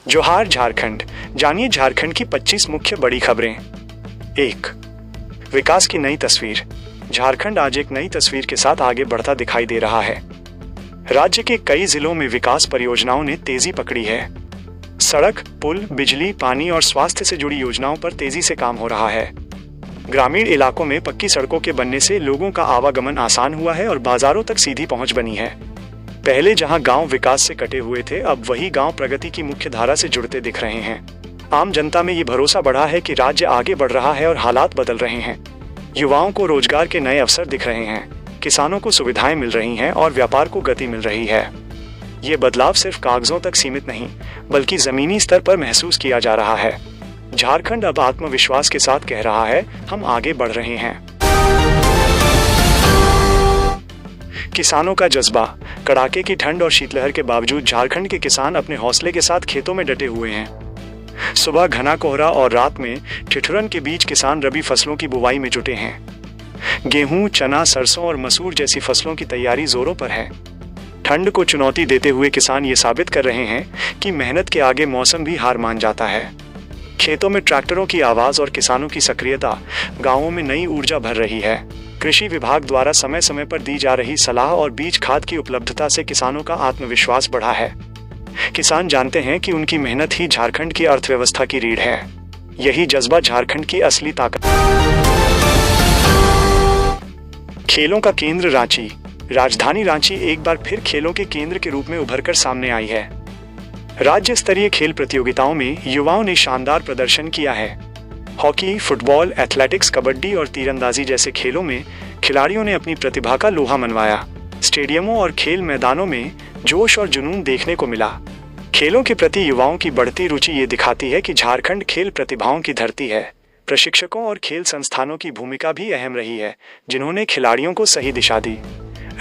जोहार झारखंड, जानिए झारखंड की 25 मुख्य बड़ी खबरें। 1. विकास की नई तस्वीर। झारखंड आज एक नई तस्वीर के साथ आगे बढ़ता दिखाई दे रहा है। राज्य के कई जिलों में विकास परियोजनाओं ने तेजी पकड़ी है। सड़क, पुल, बिजली, पानी और स्वास्थ्य से जुड़ी योजनाओं पर तेजी से काम हो रहा है। ग्रामीण इलाकों में पक्की सड़कों के बनने से लोगों का आवागमन आसान हुआ है और बाजारों तक सीधी पहुंच बनी है। पहले जहां गांव विकास से कटे हुए थे, अब वही गांव प्रगति की मुख्य धारा से जुड़ते दिख रहे हैं। आम जनता में ये भरोसा बढ़ा है कि राज्य आगे बढ़ रहा है और हालात बदल रहे हैं। युवाओं को रोजगार के नए अवसर दिख रहे हैं, किसानों को सुविधाएं मिल रही हैं और व्यापार को गति मिल रही है। ये बदलाव सिर्फ कागजों तक सीमित नहीं, बल्कि जमीनी स्तर पर महसूस किया जा रहा है। झारखंड अब आत्मविश्वास के साथ कह रहा है, हम आगे बढ़ रहे हैं। किसानों का जज्बा। कड़ाके की ठंड और शीतलहर के बावजूद झारखंड के किसान अपने हौसले के साथ खेतों में डटे हुए हैं। सुबह घना कोहरा और रात में ठिठुरन के बीच किसान रबी फसलों की बुवाई में जुटे हैं। गेहूं, चना, सरसों और मसूर जैसी फसलों की तैयारी जोरों पर है। ठंड को चुनौती देते हुए किसान ये साबित कर रहे हैं कि मेहनत के आगे मौसम भी हार मान जाता है। खेतों में ट्रैक्टरों की आवाज और किसानों की सक्रियता गांवों में नई ऊर्जा भर रही है। कृषि विभाग द्वारा समय समय पर दी जा रही सलाह और बीज खाद की उपलब्धता से किसानों का आत्मविश्वास बढ़ा है। किसान जानते हैं कि उनकी मेहनत ही झारखंड की अर्थव्यवस्था की रीढ़ है। यही जज्बा झारखंड की असली ताकत। खेलों का केंद्र रांची। राजधानी रांची एक बार फिर खेलों के केंद्र के रूप में उभरकर सामने आई है। राज्य स्तरीय खेल प्रतियोगिताओं में युवाओं ने शानदार प्रदर्शन किया है। हॉकी, फुटबॉल, एथलेटिक्स, कबड्डी और तीरंदाजी जैसे खेलों में खिलाड़ियों ने अपनी प्रतिभा का लोहा मनवाया। स्टेडियमों और खेल मैदानों में जोश और जुनून देखने को मिला। खेलों के प्रति युवाओं की बढ़ती रुचि ये दिखाती है कि झारखंड खेल प्रतिभाओं की धरती है। प्रशिक्षकों और खेल संस्थानों की भूमिका भी अहम रही है, जिन्होंने खिलाड़ियों को सही दिशा दी।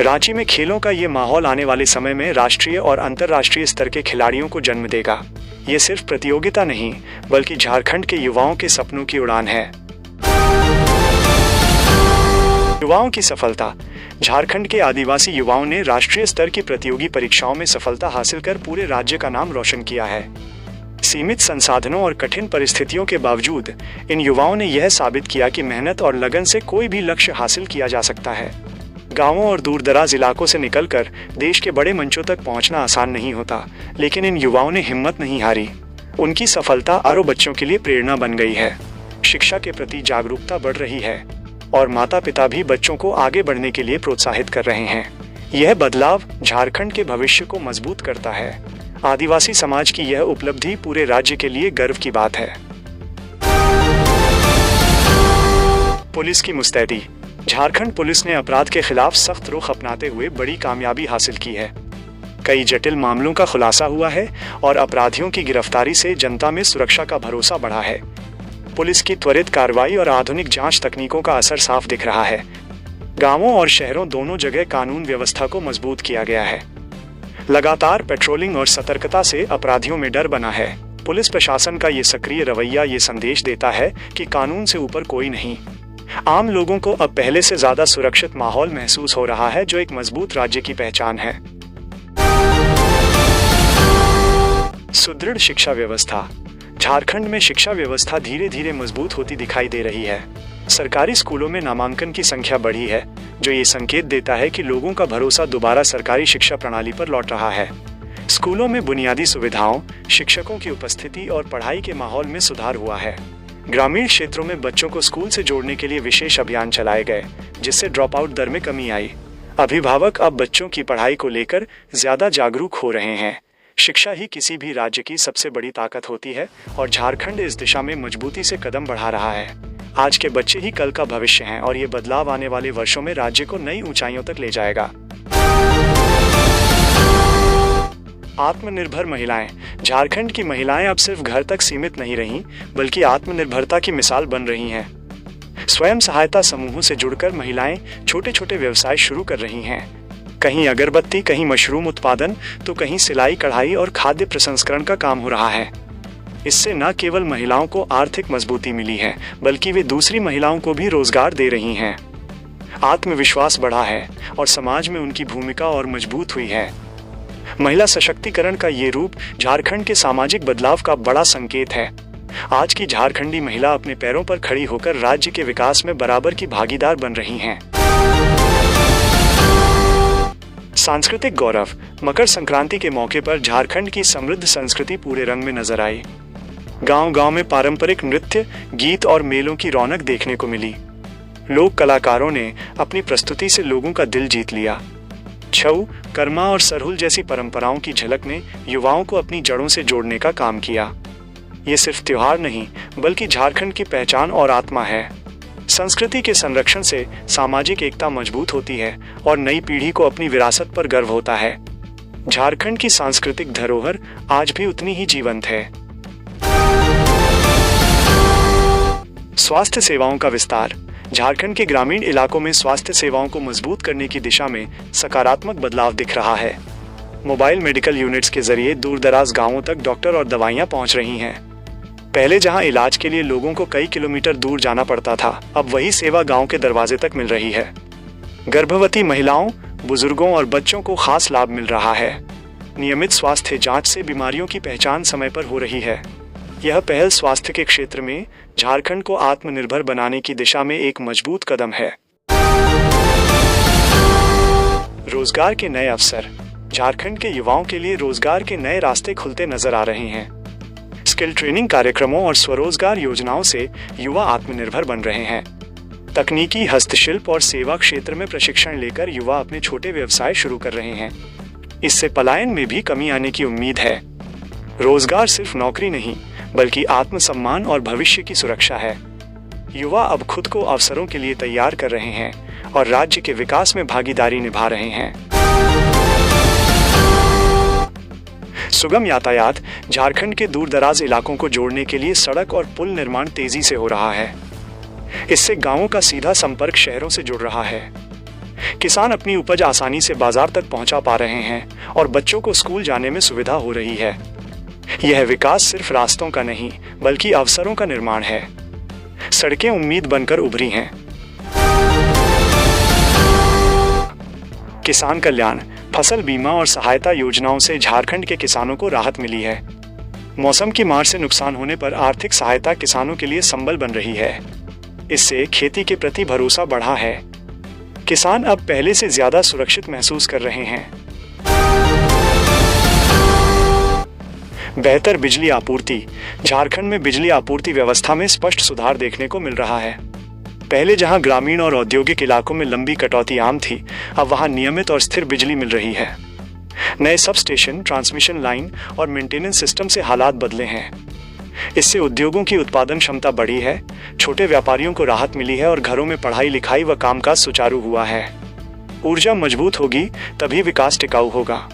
रांची में खेलों का ये माहौल आने वाले समय में राष्ट्रीय और अंतर्राष्ट्रीय स्तर के खिलाड़ियों को जन्म देगा। ये सिर्फ प्रतियोगिता नहीं, बल्कि झारखंड के युवाओं के सपनों की उड़ान है। युवाओं की सफलता। झारखंड के आदिवासी युवाओं ने राष्ट्रीय स्तर की प्रतियोगी परीक्षाओं में सफलता हासिल कर पूरे राज्य का नाम रोशन किया है। सीमित संसाधनों और कठिन परिस्थितियों के बावजूद इन युवाओं ने यह साबित किया कि मेहनत और लगन से कोई भी लक्ष्य हासिल किया जा सकता है। गांवों और दूरदराज इलाकों से निकलकर देश के बड़े मंचों तक पहुंचना आसान नहीं होता, लेकिन इन युवाओं ने हिम्मत नहीं हारी। उनकी सफलता आरों बच्चों के लिए प्रेरणा बन गई है। शिक्षा के प्रति जागरूकता बढ़ रही है और माता पिता भी बच्चों को आगे बढ़ने के लिए प्रोत्साहित कर रहे हैं। यह बदलाव झारखंड के भविष्य को मजबूत करता है। आदिवासी समाज की यह उपलब्धि पूरे राज्य के लिए गर्व की बात है। पुलिस की मुस्तैदी। झारखंड पुलिस ने अपराध के खिलाफ सख्त रुख अपनाते हुए बड़ी कामयाबी हासिल की है। कई जटिल मामलों का खुलासा हुआ है और अपराधियों की गिरफ्तारी से जनता में सुरक्षा का भरोसा बढ़ा है। पुलिस की त्वरित कार्रवाई और आधुनिक जांच तकनीकों का असर साफ दिख रहा है। गांवों और शहरों दोनों जगह कानून व्यवस्था को मजबूत किया गया है। लगातार पेट्रोलिंग और सतर्कता से अपराधियों में डर बना है। पुलिस प्रशासन का ये सक्रिय रवैया ये संदेश देता है कि कानून से ऊपर कोई नहीं। आम लोगों को अब पहले से ज्यादा सुरक्षित माहौल महसूस हो रहा है, जो एक मजबूत राज्य की पहचान है। सुदृढ़ शिक्षा व्यवस्था। झारखंड में शिक्षा व्यवस्था धीरे धीरे मजबूत होती दिखाई दे रही है। सरकारी स्कूलों में नामांकन की संख्या बढ़ी है, जो ये संकेत देता है कि लोगों का भरोसा दोबारा सरकारी शिक्षा प्रणाली पर लौट रहा है। स्कूलों में बुनियादी सुविधाओं, शिक्षकों की उपस्थिति और पढ़ाई के माहौल में सुधार हुआ है। ग्रामीण क्षेत्रों में बच्चों को स्कूल से जोड़ने के लिए विशेष अभियान चलाए गए, जिससे ड्रॉप आउट दर में कमी आई। अभिभावक अब बच्चों की पढ़ाई को लेकर ज्यादा जागरूक हो रहे हैं। शिक्षा ही किसी भी राज्य की सबसे बड़ी ताकत होती है और झारखंड इस दिशा में मजबूती से कदम बढ़ा रहा है। आज के बच्चे ही कल का भविष्य हैं और ये बदलाव आने वाले वर्षों में राज्य को नई ऊंचाइयों तक ले जाएगा। आत्मनिर्भर महिलाएं। झारखंड की महिलाएं अब सिर्फ घर तक सीमित नहीं रहीं, बल्कि आत्मनिर्भरता की मिसाल बन रही हैं। स्वयं सहायता समूहों से जुड़कर महिलाएं छोटे छोटे व्यवसाय शुरू कर रही हैं। कहीं अगरबत्ती, कहीं मशरूम उत्पादन, तो कहीं सिलाई, कढ़ाई और खाद्य प्रसंस्करण का काम हो रहा है। इससे न केवल महिलाओं को आर्थिक मजबूती मिली है, बल्कि वे दूसरी महिलाओं को भी रोजगार दे रही हैं। आत्मविश्वास बढ़ा है और समाज में उनकी भूमिका और मजबूत हुई है। महिला सशक्तिकरण का ये रूप झारखंड के सामाजिक बदलाव का बड़ा संकेत है। आज की झारखंडी महिला अपने पैरों पर खड़ी होकर राज्य के विकास में बराबर की भागीदार बन रही हैं। सांस्कृतिक गौरव। मकर संक्रांति के मौके पर झारखंड की समृद्ध संस्कृति पूरे रंग में नजर आई। गांव-गांव में पारंपरिक नृत्य, गीत और मेलों की रौनक देखने को मिली। लोक कलाकारों ने अपनी प्रस्तुति से लोगों का दिल जीत लिया। छऊ, कर्मा और सरहुल जैसी परंपराओं की झलक ने युवाओं को अपनी जड़ों से जोड़ने का काम किया। ये सिर्फ त्योहार नहीं, बल्कि झारखंड की पहचान और आत्मा है। संस्कृति के संरक्षण से सामाजिक एकता मजबूत होती है और नई पीढ़ी को अपनी विरासत पर गर्व होता है। झारखंड की सांस्कृतिक धरोहर आज भी उतनी ही जीवंत है। स्वास्थ्य सेवाओं का विस्तार। झारखंड के ग्रामीण इलाकों में स्वास्थ्य सेवाओं को मजबूत करने की दिशा में सकारात्मक बदलाव दिख रहा है। मोबाइल मेडिकल यूनिट्स के जरिए दूर-दराज गांवों तक डॉक्टर और दवाइयां पहुंच रही हैं। पहले जहां इलाज के लिए लोगों को कई किलोमीटर दूर जाना पड़ता था, अब वही सेवा गांव के दरवाजे तक मिल रही है। गर्भवती महिलाओं, बुजुर्गों और बच्चों को खास लाभ मिल रहा है। नियमित स्वास्थ्य जांच से बीमारियों की पहचान समय पर हो रही है। यह पहल स्वास्थ्य के क्षेत्र में झारखंड को आत्मनिर्भर बनाने की दिशा में एक मजबूत कदम है। रोजगार के नए अवसर। झारखंड के युवाओं के लिए रोजगार के नए रास्ते खुलते नजर आ रहे हैं। स्किल ट्रेनिंग कार्यक्रमों और स्वरोजगार योजनाओं से युवा आत्मनिर्भर बन रहे हैं। तकनीकी, हस्तशिल्प और सेवा क्षेत्र में प्रशिक्षण लेकर युवा अपने छोटे व्यवसाय शुरू कर रहे हैं। इससे पलायन में भी कमी आने की उम्मीद है। रोजगार सिर्फ नौकरी नहीं, बल्कि आत्मसम्मान और भविष्य की सुरक्षा है। युवा अब खुद को अवसरों के लिए तैयार कर रहे हैं और राज्य के विकास में भागीदारी निभा रहे हैं। सुगम यातायात। झारखंड के दूर-दराज इलाकों को जोड़ने के लिए सड़क और पुल निर्माण तेजी से हो रहा है। इससे गांवों का सीधा संपर्क शहरों से जुड़ रहा है। किसान अपनी उपज आसानी से बाजार तक पहुंचा पा रहे हैं और बच्चों को स्कूल जाने में सुविधा हो रही है। यह विकास सिर्फ रास्तों का नहीं, बल्कि अवसरों का निर्माण है। सड़कें उम्मीद बनकर उभरी हैं। किसान कल्याण। फसल बीमा और सहायता योजनाओं से झारखंड के किसानों को राहत मिली है। मौसम की मार से नुकसान होने पर आर्थिक सहायता किसानों के लिए संबल बन रही है। इससे खेती के प्रति भरोसा बढ़ा है। किसान अब पहले से ज्यादा सुरक्षित महसूस कर रहे हैं। बेहतर बिजली आपूर्ति। झारखंड में बिजली आपूर्ति व्यवस्था में स्पष्ट सुधार देखने को मिल रहा है। पहले जहां ग्रामीण और औद्योगिक इलाकों में लंबी कटौती आम थी, अब वहां नियमित और स्थिर बिजली मिल रही है। नए सब स्टेशन, ट्रांसमिशन लाइन और मेंटेनेंस सिस्टम से हालात बदले हैं। इससे उद्योगों की उत्पादन क्षमता बढ़ी है, छोटे व्यापारियों को राहत मिली है और घरों में पढ़ाई लिखाई व कामकाज सुचारू हुआ है। ऊर्जा मजबूत होगी तभी विकास टिकाऊ होगा।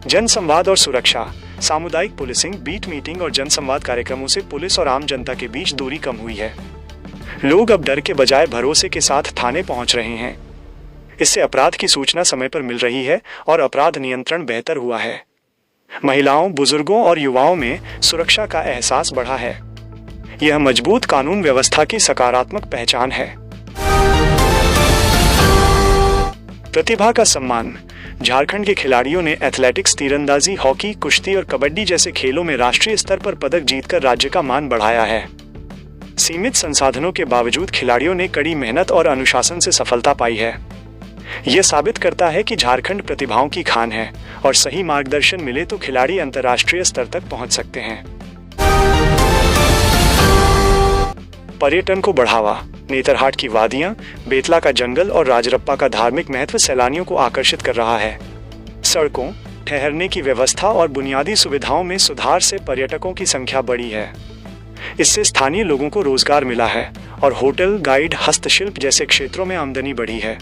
जनसंवाद और सुरक्षा। सामुदायिक पुलिसिंग, बीट मीटिंग और जनसंवाद कार्यक्रमों से पुलिस और आम जनता के बीच दूरी कम हुई है। लोग अब डर के बजाय भरोसे के साथ थाने पहुंच रहे हैं। इससे अपराध की सूचना समय पर मिल रही है और अपराध नियंत्रण बेहतर हुआ है। महिलाओं, बुजुर्गों और युवाओं में सुरक्षा का एहसास बढ़ा है। यह मजबूत कानून व्यवस्था की सकारात्मक पहचान है। प्रतिभा का सम्मान। झारखंड के खिलाड़ियों ने एथलेटिक्स, तीरंदाजी, हॉकी, कुश्ती और कबड्डी जैसे खेलों में राष्ट्रीय स्तर पर पदक जीतकर राज्य का मान बढ़ाया है। सीमित संसाधनों के बावजूद खिलाड़ियों ने कड़ी मेहनत और अनुशासन से सफलता पाई है। यह साबित करता है कि झारखंड प्रतिभाओं की खान है और सही मार्गदर्शन मिले तो खिलाड़ी अंतर्राष्ट्रीय स्तर तक पहुंच सकते हैं। पर्यटन को बढ़ावा। नेतरहाट की वादियां, बेतला का जंगल और राजरप्पा का धार्मिक महत्व सैलानियों को आकर्षित कर रहा है। सड़कों, ठहरने की व्यवस्था और बुनियादी सुविधाओं में सुधार से पर्यटकों की संख्या बढ़ी है। इससे स्थानीय लोगों को रोजगार मिला है और होटल, गाइड, हस्तशिल्प जैसे क्षेत्रों में आमदनी बढ़ी है।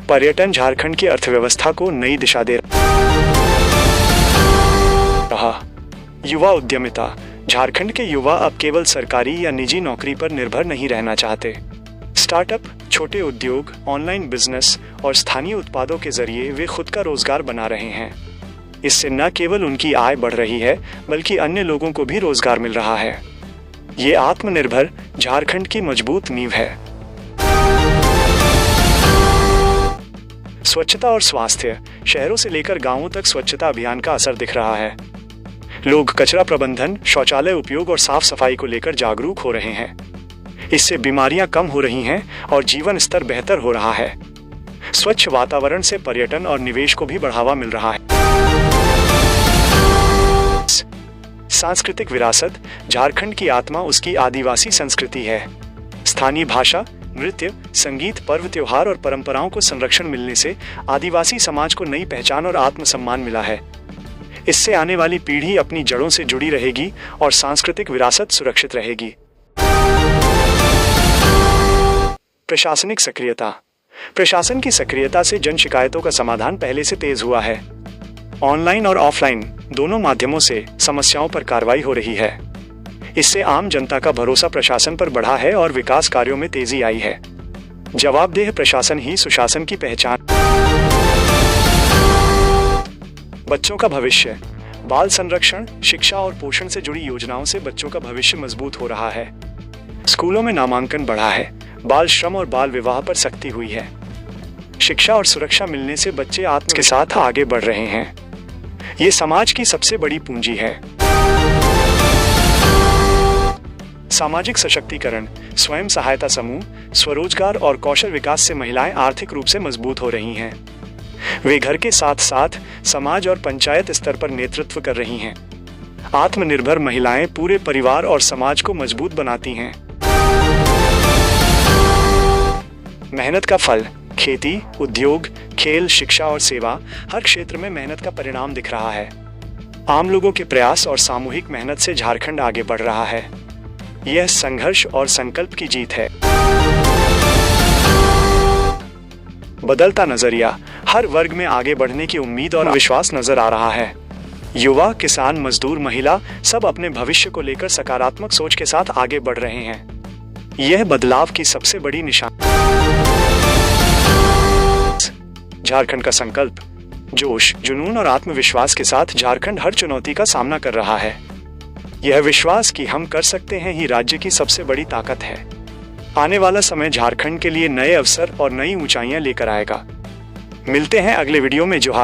पर्यटन झारखंड की अर्थव्यवस्था को नई दिशा दे रहा। युवा उद्यमिता। झारखंड के युवा अब केवल सरकारी या निजी नौकरी पर निर्भर नहीं रहना चाहते। स्टार्टअप, छोटे उद्योग, ऑनलाइन बिजनेस और स्थानीय उत्पादों के जरिए वे खुद का रोजगार बना रहे हैं। इससे न केवल उनकी आय बढ़ रही है, बल्कि अन्य लोगों को भी रोजगार मिल रहा है। ये आत्मनिर्भर झारखंड की मजबूत नींव है। स्वच्छता और स्वास्थ्य, शहरों से लेकर गांवों तक स्वच्छता अभियान का असर दिख रहा है। लोग कचरा प्रबंधन, शौचालय उपयोग और साफ सफाई को लेकर जागरूक हो रहे हैं। इससे बीमारियां कम हो रही हैं और जीवन स्तर बेहतर हो रहा है। स्वच्छ वातावरण से पर्यटन और निवेश को भी बढ़ावा मिल रहा है। सांस्कृतिक विरासत, झारखंड की आत्मा उसकी आदिवासी संस्कृति है। स्थानीय भाषा, नृत्य, संगीत, पर्व, त्योहार और परंपराओं को संरक्षण मिलने से आदिवासी समाज को नई पहचान और आत्मसम्मान मिला है। इससे आने वाली पीढ़ी अपनी जड़ों से जुड़ी रहेगी और सांस्कृतिक विरासत सुरक्षित रहेगी। प्रशासनिक सक्रियता। प्रशासन की सक्रियता से जन शिकायतों का समाधान पहले से तेज हुआ है। ऑनलाइन और ऑफलाइन दोनों माध्यमों से समस्याओं पर कार्रवाई हो रही है। इससे आम जनता का भरोसा प्रशासन पर बढ़ा है और विकास कार्यों में तेजी आई है। जवाबदेह प्रशासन ही सुशासन की पहचान। बच्चों का भविष्य। बाल संरक्षण, शिक्षा और पोषण से जुड़ी योजनाओं से बच्चों का भविष्य मजबूत हो रहा है। स्कूलों में नामांकन बढ़ा है। बाल श्रम और बाल विवाह पर सख्ती हुई है। शिक्षा और सुरक्षा मिलने से बच्चे आत्म के साथ आगे बढ़ रहे हैं। ये समाज की सबसे बड़ी पूंजी है। सामाजिक सशक्तिकरण, स्वयं सहायता समूह, स्वरोजगार और कौशल विकास से महिलाएं आर्थिक रूप से मजबूत हो रही हैं। वे घर के साथ साथ समाज और पंचायत स्तर पर नेतृत्व कर रही हैं। आत्मनिर्भर महिलाएं पूरे परिवार और समाज को मजबूत बनाती हैं। मेहनत का फल। खेती, उद्योग, खेल, शिक्षा और सेवा, हर क्षेत्र में मेहनत का परिणाम दिख रहा है। आम लोगों के प्रयास और सामूहिक मेहनत से झारखंड आगे बढ़ रहा है। यह संघर्ष और संकल्प की जीत है। बदलता नजरिया। हर वर्ग में आगे बढ़ने की उम्मीद और विश्वास नजर आ रहा है। युवा, किसान, मजदूर, महिला सब अपने भविष्य को लेकर सकारात्मक सोच के साथ आगे बढ़ रहे हैं। यह बदलाव की सबसे बड़ी निशानी। झारखंड का संकल्प। जोश, जुनून और आत्मविश्वास के साथ झारखंड हर चुनौती का सामना कर रहा है। यह विश्वास कि हम कर सकते हैं ही राज्य की सबसे बड़ी ताकत है। आने वाला समय झारखंड के लिए नए अवसर और नई ऊंचाइयां लेकर आएगा। मिलते हैं अगले वीडियो में। जोहार।